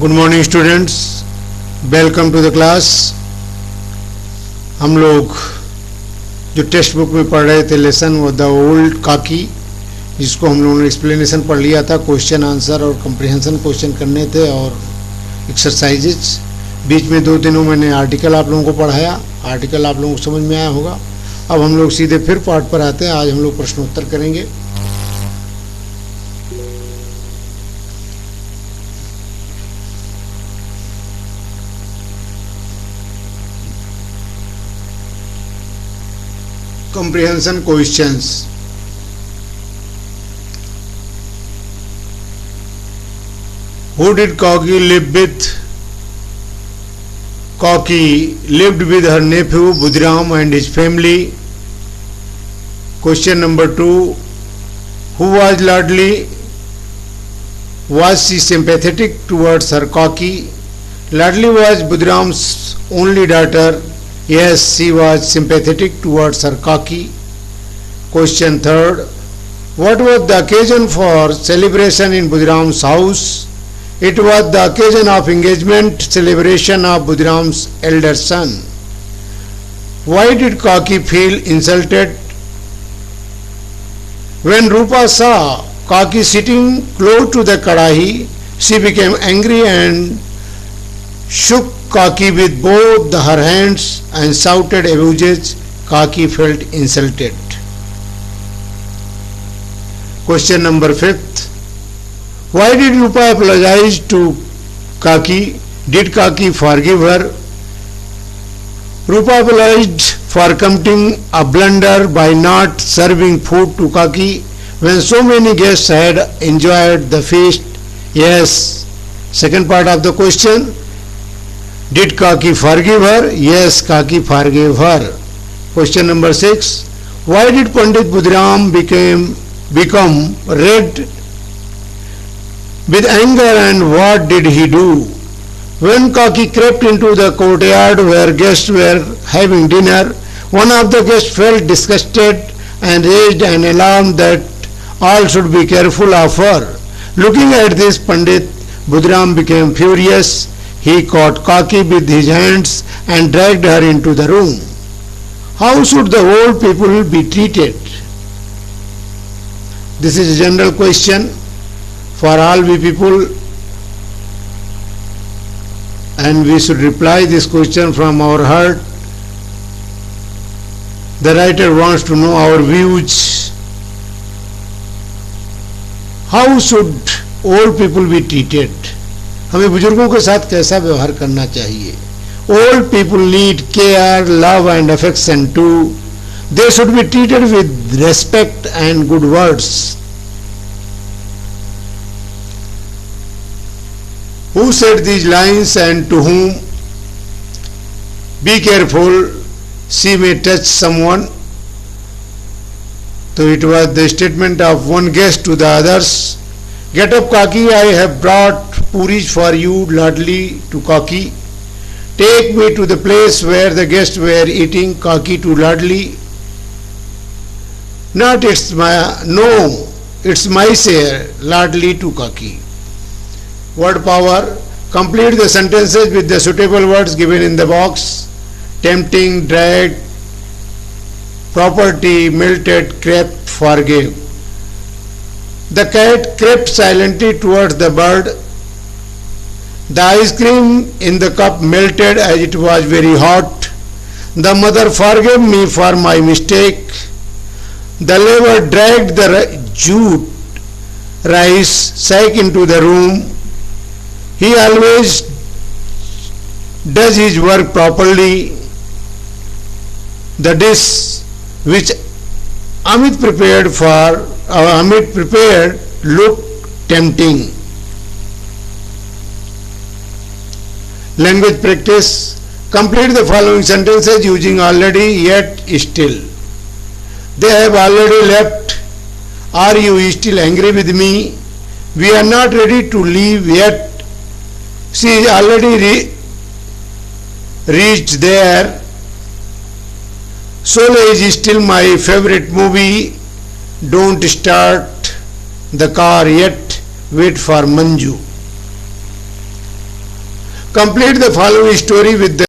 Good morning students, welcome to the class. हम लोग जो टेक्स्ट बुक में पढ़ रहे थे लेसन वो द ओल्ड काकी, जिसको हम लोगों ने एक्सप्लेनेशन पढ़ लिया था, क्वेश्चन आंसर और कंप्रिहेंशन क्वेश्चन करने थे और एक्सरसाइजेज। बीच में 2 दिनों मैंने आर्टिकल आप लोगों को पढ़ाया, आर्टिकल आप लोगों को समझ में आया होगा। अब हम लोग सीधे फिर पार्ट पर आते हैं। आज हम लोग प्रश्नोत्तर करेंगे। Comprehension questions. Who did Corky live with? Corky lived with her nephew Budram and his family. Question number 2. Who was Ladli? Was she sympathetic towards her Corky? Ladli was Budram's only daughter. Yes, she was sympathetic towards her Corky. Question 3. What was the occasion for celebration in Budram's house? It was the occasion of engagement celebration of Budram's elder son. Why did Corky feel insulted? When Rupa saw Corky sitting close to the kadahi, she became angry and shook Corky with both her hands and shouted abuses. Corky felt insulted. Question number 5. Why did Rupa apologize to Corky? Did Corky forgive her? Rupa apologized for committing a blunder by not serving food to Corky when so many guests had enjoyed the feast. Yes. Second part of the question. Did Corky forgive her? Yes, Corky forgave her. Question number 6. Why did Pandit Budram become red with anger and what did he do? When Corky crept into the courtyard where guests were having dinner, one of the guests felt disgusted and raised an alarm that all should be careful of her. Looking at this, Pandit Budram became furious. He caught Corky with his hands and dragged her into the room. How should the old people be treated? This is a general question for all we people, and we should reply this question from our heart. The writer wants to know our views. How should old people be treated? हमें बुजुर्गों के साथ कैसा व्यवहार करना चाहिए? Old people need care, love and affection too. They should be treated with respect and good words. Who said these lines and to whom? Be careful, she may touch someone. So it was the statement of one guest to the others. Get up, Corky, I have brought puris for you, Ladli to Corky. Take me to the place where the guests were eating. Corky to Ladli. It's my share. Ladli to Corky. Word power. Complete the sentences with the suitable words given in the box. Tempting, dragged, property, melted, crept, forgave. The cat crept silently towards the bird. The ice cream in the cup melted as it was very hot. The mother forgave me for my mistake. The laborer dragged the jute rice sack into the room. He always does his work properly. The dish which Amit prepared looked tempting. Language practice. Complete the following sentences using already, yet, still. They have already left. Are you still angry with me? We are not ready to leave yet. She is already reached there. Sholay is still my favorite movie. Don't start the car yet. Wait for Manju. Complete the following story with the